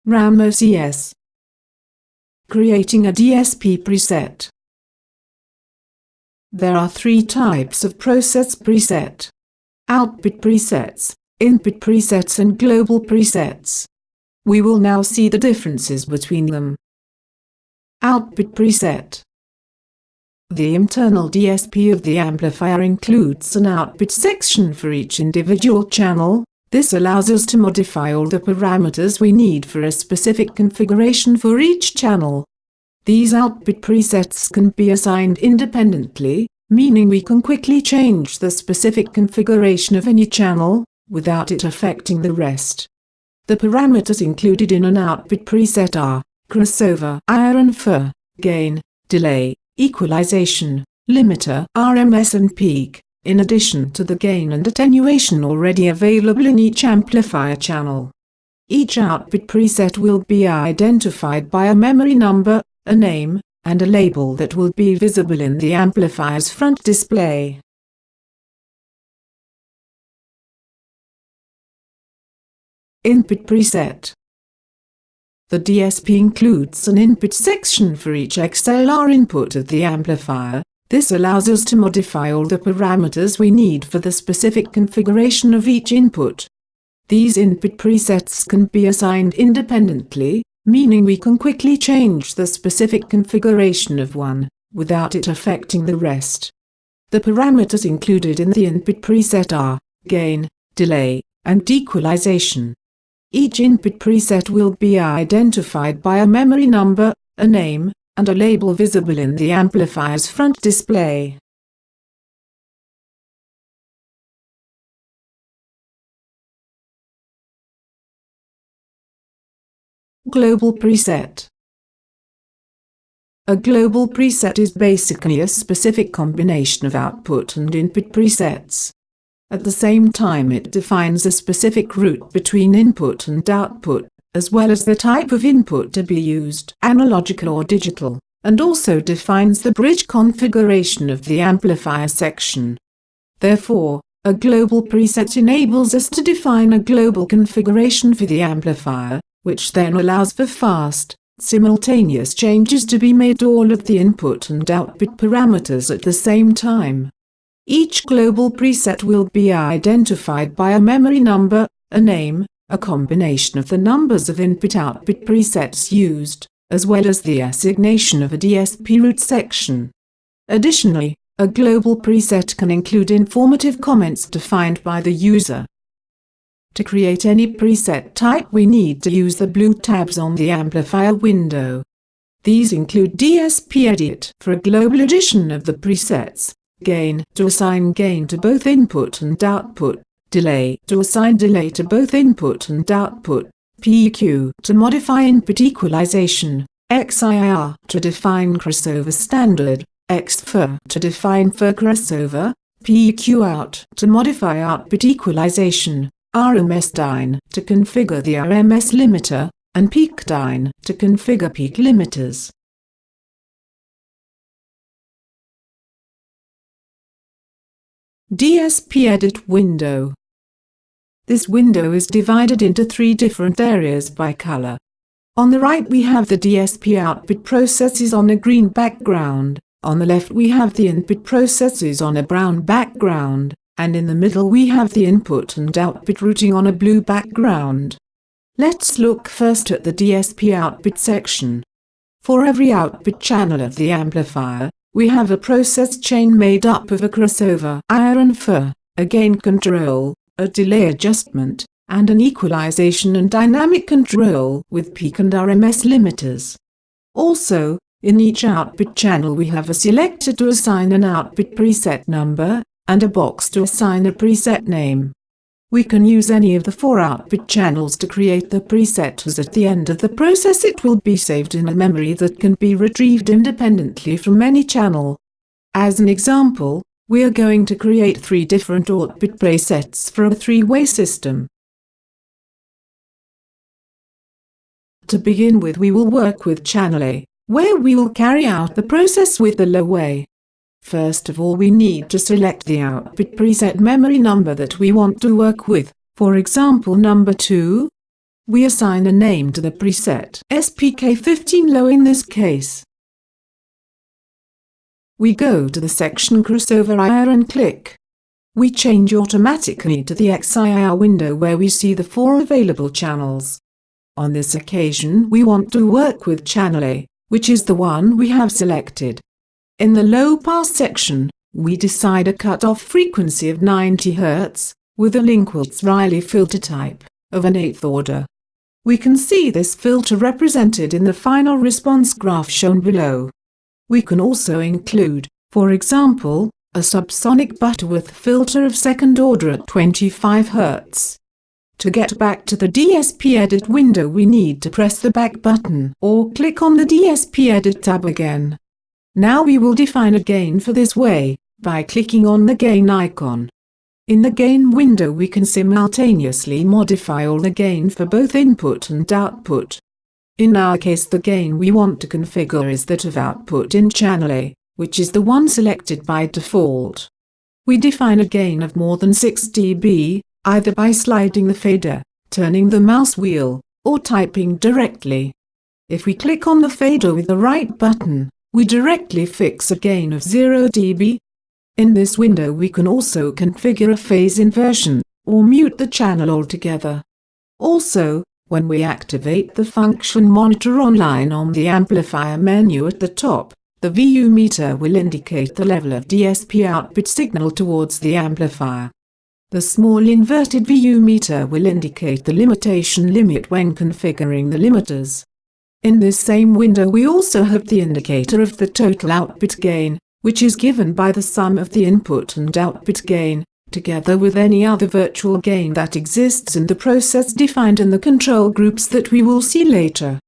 RAM OCS. Creating a DSP preset. There are three types of process preset: output presets, input presets and global presets. We will now see the differences between them. Output preset. The internal DSP of the amplifier includes an output section for each individual channel. This allows us to modify all the parameters we need for a specific configuration for each channel. These output presets can be assigned independently, meaning we can quickly change the specific configuration of any channel, without it affecting the rest. The parameters included in an output preset are crossover, amplifier, gain, delay, equalization, limiter, RMS and peak, in addition to the gain and attenuation already available in each amplifier channel. Each output preset will be identified by a memory number, a name, and a label that will be visible in the amplifier's front display. Input preset. The DSP includes an input section for each XLR input of the amplifier. This allows us to modify all the parameters we need for the specific configuration of each input. These input presets can be assigned independently, meaning we can quickly change the specific configuration of one, without it affecting the rest. The parameters included in the input preset are gain, delay, and equalization. Each input preset will be identified by a memory number, a name, and a label visible in the amplifier's front display. Global preset. A global preset is basically a specific combination of output and input presets. At the same time, it defines a specific route between input and output, as well as the type of input to be used, analogical or digital, and also defines the bridge configuration of the amplifier section. Therefore, a global preset enables us to define a global configuration for the amplifier, which then allows for fast, simultaneous changes to be made to all of the input and output parameters at the same time. Each global preset will be identified by a memory number, a name, a combination of the numbers of input-output presets used, as well as the assignation of a DSP route section. Additionally, a global preset can include informative comments defined by the user. To create any preset type, we need to use the blue tabs on the amplifier window. These include DSP Edit for a global addition of the presets, gain to assign gain to both input and output, delay to assign delay to both input and output, PEQ to modify input equalization, XIR to define crossover standard, XFIR to define FIR crossover, PEQ out to modify output equalization, RMS DIN to configure the RMS limiter, and peak DIN to configure peak limiters. DSP Edit window. This window is divided into three different areas by color. On the right we have the DSP output processes on a green background, on the left we have the input processes on a brown background, and in the middle we have the input and output routing on a blue background. Let's look first at the DSP output section. For every output channel of the amplifier, we have a process chain made up of a crossover, amplifier, a gain control, a delay adjustment, and an equalization and dynamic control with peak and RMS limiters. Also, in each output channel we have a selector to assign an output preset number, and a box to assign a preset name. We can use any of the four output channels to create the preset, as at the end of the process it will be saved in a memory that can be retrieved independently from any channel. As an example, we are going to create three different output presets for a three-way system. To begin with, we will work with channel A, where we will carry out the process with the low way. First of all, we need to select the output preset memory number that we want to work with, for example number 2. We assign a name to the preset SPK15 low in this case. We go to the section crossover IR and click. We change automatically to the XIR window where we see the 4 available channels. On this occasion we want to work with channel A, which is the one we have selected. In the low pass section, we decide a cutoff frequency of 90 Hz, with a Linkwitz-Riley filter type, of an 8th order. We can see this filter represented in the final response graph shown below. We can also include, for example, a subsonic Butterworth filter of 2nd order at 25 Hz. To get back to the DSP edit window we need to press the back button or click on the DSP edit tab again. Now we will define a gain for this way, by clicking on the gain icon. In the gain window we can simultaneously modify all the gain for both input and output. In our case the gain we want to configure is that of output in channel A, which is the one selected by default. We define a gain of more than 6 dB, either by sliding the fader, turning the mouse wheel, or typing directly. If we click on the fader with the right button, we directly fix a gain of 0 dB. In this window we can also configure a phase inversion, or mute the channel altogether. Also, when we activate the function Monitor Online on the amplifier menu at the top, the VU meter will indicate the level of DSP output signal towards the amplifier. The small inverted VU meter will indicate the limitation limit when configuring the limiters. In this same window we also have the indicator of the total output gain, which is given by the sum of the input and output gain, together with any other virtual gain that exists in the process defined in the control groups that we will see later.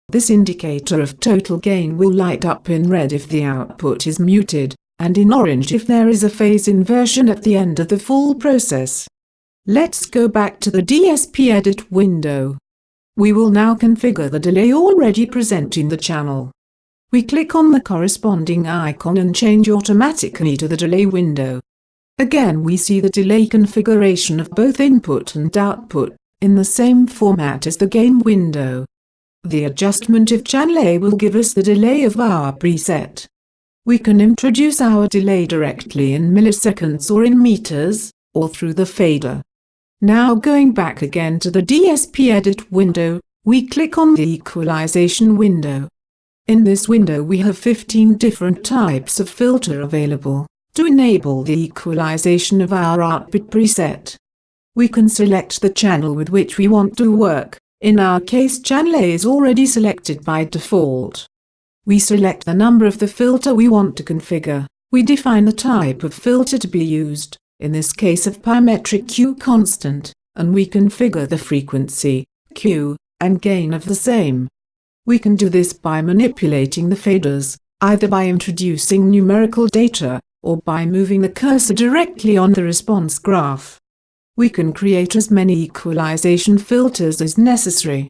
This indicator of total gain will light up in red if the output is muted, and in orange if there is a phase inversion at the end of the full process. Let's go back to the DSP edit window. We will now configure the delay already present in the channel. We click on the corresponding icon and change automatically to the delay window. Again we see the delay configuration of both input and output, in the same format as the gain window. The adjustment of channel A will give us the delay of our preset. We can introduce our delay directly in milliseconds or in meters, or through the fader. Now going back again to the DSP edit window, we click on the equalization window. In this window we have 15 different types of filter available, to enable the equalization of our output preset. We can select the channel with which we want to work. In our case channel A is already selected by default. We select the number of the filter we want to configure. We define the type of filter to be used, in this case of parametric Q constant, and we configure the frequency, Q, and gain of the same. We can do this by manipulating the faders, either by introducing numerical data, or by moving the cursor directly on the response graph. We can create as many equalization filters as necessary.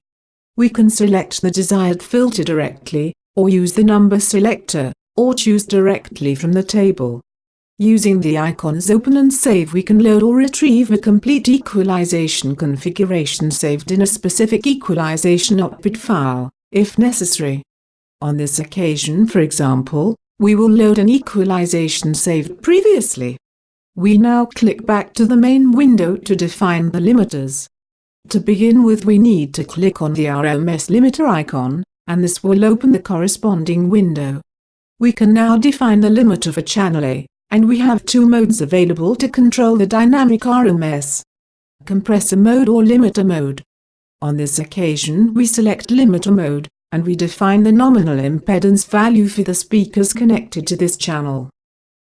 We can select the desired filter directly, or use the number selector, or choose directly from the table. Using the icons Open and Save we can load or retrieve a complete equalization configuration saved in a specific equalization output file, if necessary. On this occasion, for example, we will load an equalization saved previously. We now click back to the main window to define the limiters. To begin with we need to click on the RMS limiter icon, and this will open the corresponding window. We can now define the limiter for channel A, and we have 2 modes available to control the dynamic RMS: compressor mode or limiter mode. On this occasion we select limiter mode, and we define the nominal impedance value for the speakers connected to this channel.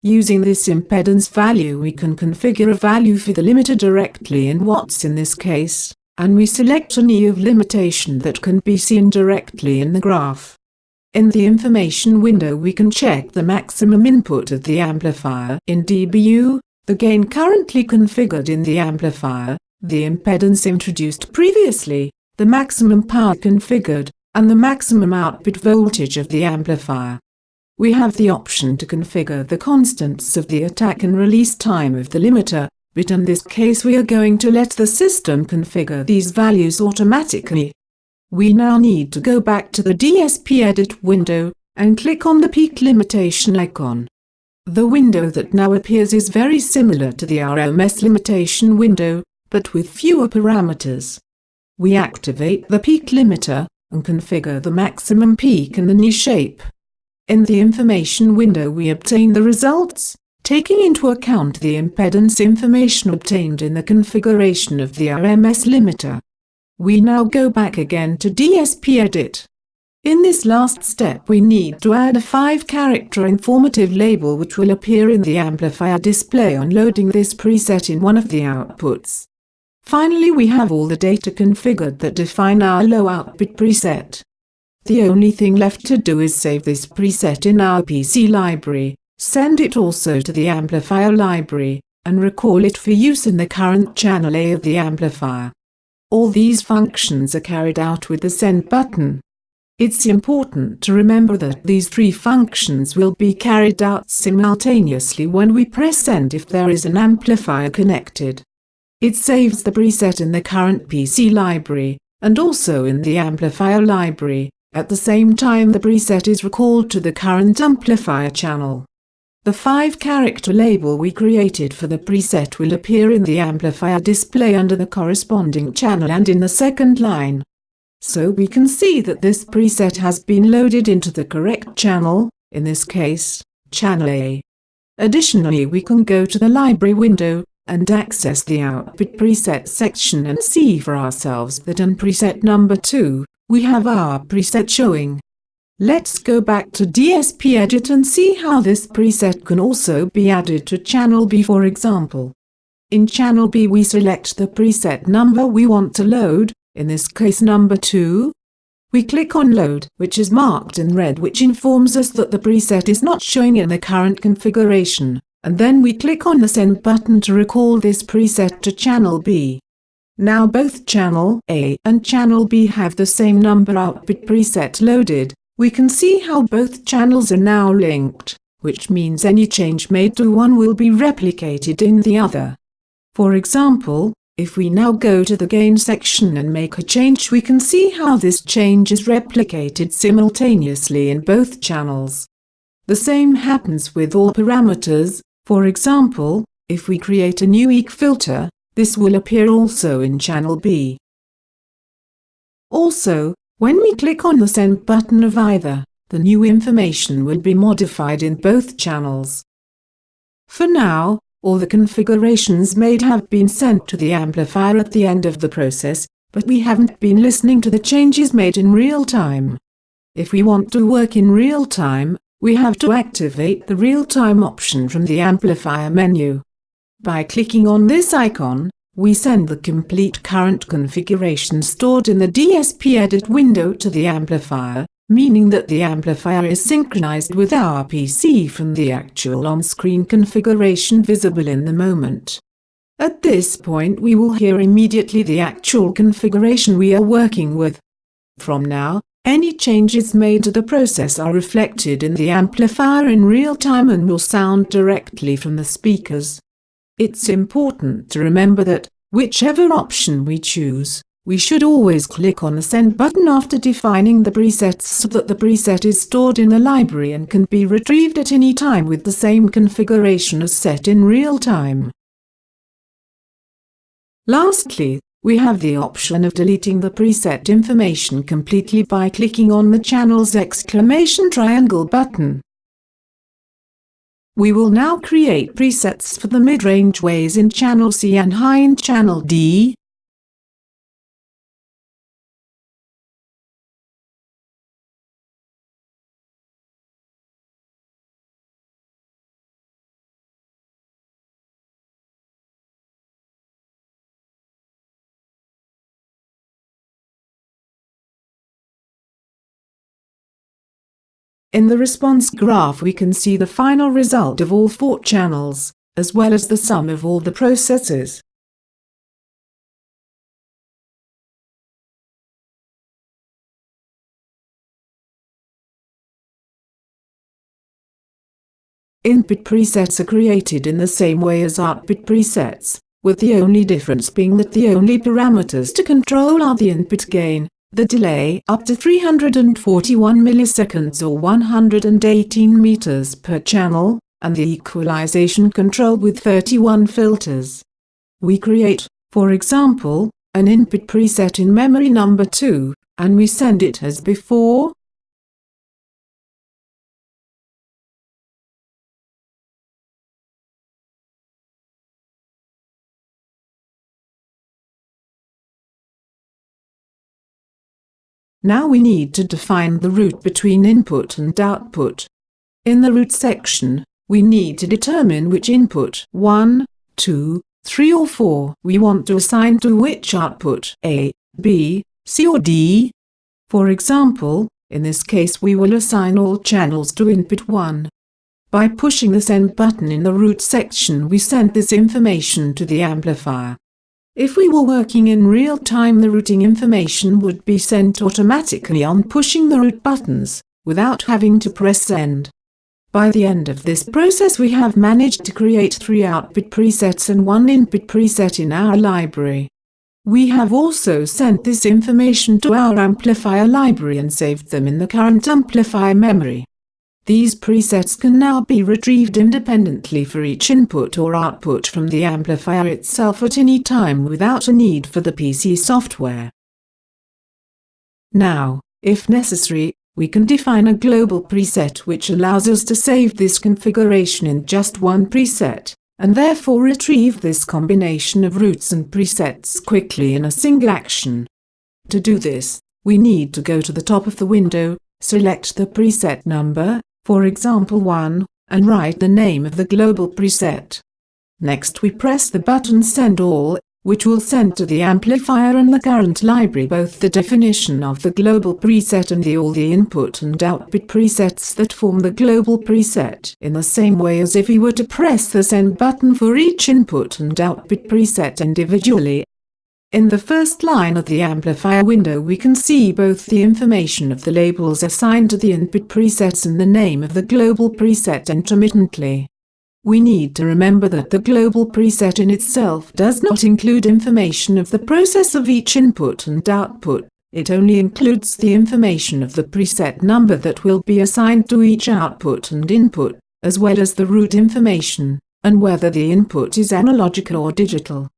Using this impedance value we can configure a value for the limiter directly in watts in this case, and we select an E of limitation that can be seen directly in the graph. In the information window we can check the maximum input of the amplifier in dBu, the gain currently configured in the amplifier, the impedance introduced previously, the maximum power configured, and the maximum output voltage of the amplifier. We have the option to configure the constants of the attack and release time of the limiter, but in this case we are going to let the system configure these values automatically. We now need to go back to the DSP edit window and click on the peak limitation icon. The window that now appears is very similar to the RMS limitation window, but with fewer parameters. We activate the peak limiter and configure the maximum peak in the new shape. In the information window we obtain the results, taking into account the impedance information obtained in the configuration of the RMS limiter. We now go back again to DSP edit. In this last step we need to add a 5-character informative label which will appear in the amplifier display on loading this preset in one of the outputs. Finally, we have all the data configured that define our low output preset. The only thing left to do is save this preset in our PC library, send it also to the amplifier library, and recall it for use in the current channel A of the amplifier. All these functions are carried out with the send button. It's important to remember that these 3 functions will be carried out simultaneously when we press send if there is an amplifier connected. It saves the preset in the current PC library, and also in the amplifier library. At the same time the preset is recalled to the current amplifier channel. The 5-character label we created for the preset will appear in the amplifier display under the corresponding channel and in the second line. So we can see that this preset has been loaded into the correct channel, in this case, channel A. Additionally, we can go to the library window and access the output preset section and see for ourselves that on preset number 2, we have our preset showing. Let's go back to DSP edit and see how this preset can also be added to channel B, for example. In channel B we select the preset number we want to load, in this case number 2. We click on load, which is marked in red, which informs us that the preset is not showing in the current configuration, and then we click on the send button to recall this preset to channel B. Now both channel A and channel B have the same number output preset loaded. We can see how both channels are now linked, which means any change made to one will be replicated in the other. For example, if we now go to the gain section and make a change, we can see how this change is replicated simultaneously in both channels. The same happens with all parameters. For example, if we create a new EQ filter, this will appear also in channel B. Also, when we click on the send button of either, the new information will be modified in both channels. For now, all the configurations made have been sent to the amplifier at the end of the process, but we haven't been listening to the changes made in real time. If we want to work in real time, we have to activate the real-time option from the amplifier menu. By clicking on this icon, we send the complete current configuration stored in the DSP edit window to the amplifier, meaning that the amplifier is synchronized with our PC from the actual on-screen configuration visible in the moment. At this point we will hear immediately the actual configuration we are working with. From now, any changes made to the process are reflected in the amplifier in real time and will sound directly from the speakers. It's important to remember that, whichever option we choose, we should always click on the send button after defining the presets so that the preset is stored in the library and can be retrieved at any time with the same configuration as set in real time. Lastly, we have the option of deleting the preset information completely by clicking on the channel's exclamation triangle button. We will now create presets for the mid-range waves in channel C and high in channel D. In the response graph we can see the final result of all 4 channels, as well as the sum of all the processes. Input presets are created in the same way as output presets, with the only difference being that the only parameters to control are the input gain, the delay up to 341 milliseconds or 118 meters per channel, and the equalization control with 31 filters. We create, for example, an input preset in memory number 2, and we send it as before. Now we need to define the route between input and output. In the route section, we need to determine which input 1, 2, 3 or 4 we want to assign to which output A, B, C or D. For example, in this case we will assign all channels to input 1. By pushing the send button in the route section we send this information to the amplifier. If we were working in real time, the routing information would be sent automatically on pushing the route buttons, without having to press send. By the end of this process we have managed to create 3 output presets and 1 input preset in our library. We have also sent this information to our amplifier library and saved them in the current amplifier memory. These presets can now be retrieved independently for each input or output from the amplifier itself at any time without a need for the PC software. Now, if necessary, we can define a global preset which allows us to save this configuration in just one preset, and therefore retrieve this combination of routes and presets quickly in a single action. To do this, we need to go to the top of the window, select the preset number, for example 1, and write the name of the global preset. Next we press the button Send All, which will send to the amplifier and the current library both the definition of the global preset and all the input and output presets that form the global preset, in the same way as if we were to press the Send button for each input and output preset individually. In the first line of the amplifier window we can see both the information of the labels assigned to the input presets and the name of the global preset intermittently. We need to remember that the global preset in itself does not include information of the process of each input and output, it only includes the information of the preset number that will be assigned to each output and input, as well as the route information, and whether the input is analogical or digital.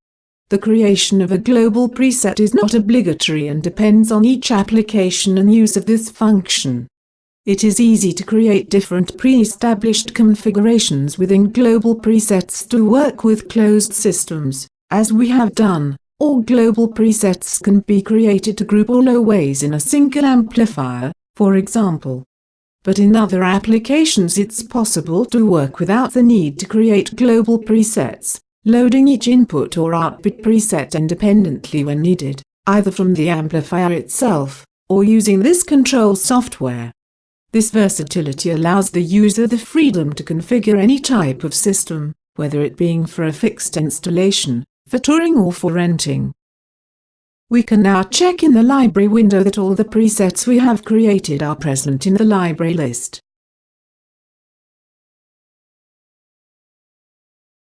The creation of a global preset is not obligatory and depends on each application and use of this function. It is easy to create different pre-established configurations within global presets to work with closed systems, as we have done. All global presets can be created to group all ways in a single amplifier, for example. But in other applications it's possible to work without the need to create global presets, loading each input or output preset independently when needed, either from the amplifier itself, or using this control software. This versatility allows the user the freedom to configure any type of system, whether it being for a fixed installation, for touring or for renting. We can now check in the library window that all the presets we have created are present in the library list.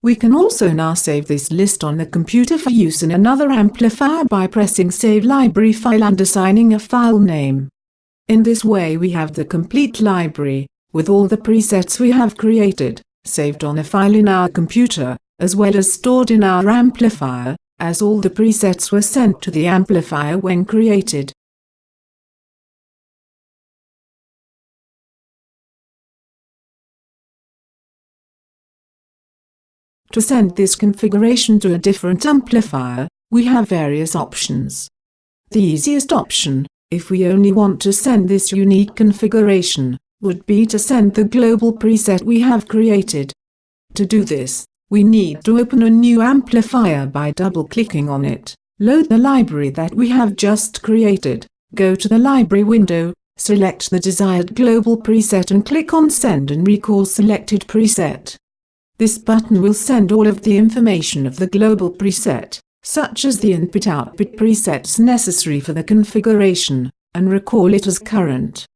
We can also now save this list on the computer for use in another amplifier by pressing Save Library File and assigning a file name. In this way we have the complete library, with all the presets we have created, saved on a file in our computer, as well as stored in our amplifier, as all the presets were sent to the amplifier when created. To send this configuration to a different amplifier, we have various options. The easiest option, if we only want to send this unique configuration, would be to send the global preset we have created. To do this, we need to open a new amplifier by double-clicking on it, load the library that we have just created, go to the library window, select the desired global preset and click on Send and recall selected preset. This button will send all of the information of the global preset, such as the input-output presets necessary for the configuration, and recall it as current.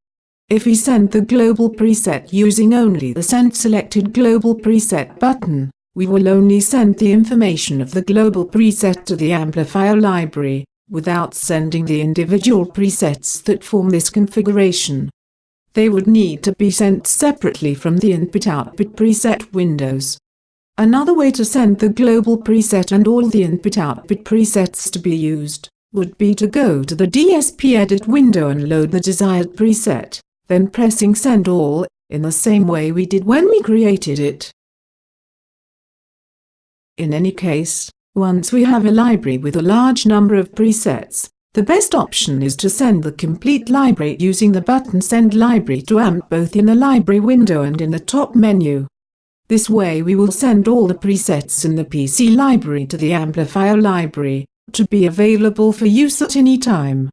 If we send the global preset using only the Send Selected Global Preset button, we will only send the information of the global preset to the amplifier library, without sending the individual presets that form this configuration. They would need to be sent separately from the input-output preset windows. Another way to send the global preset and all the input-output presets to be used would be to go to the DSP edit window and load the desired preset, then pressing Send All, in the same way we did when we created it. In any case, once we have a library with a large number of presets, the best option is to send the complete library using the button Send Library to AMP both in the library window and in the top menu. This way we will send all the presets in the PC library to the amplifier library, to be available for use at any time.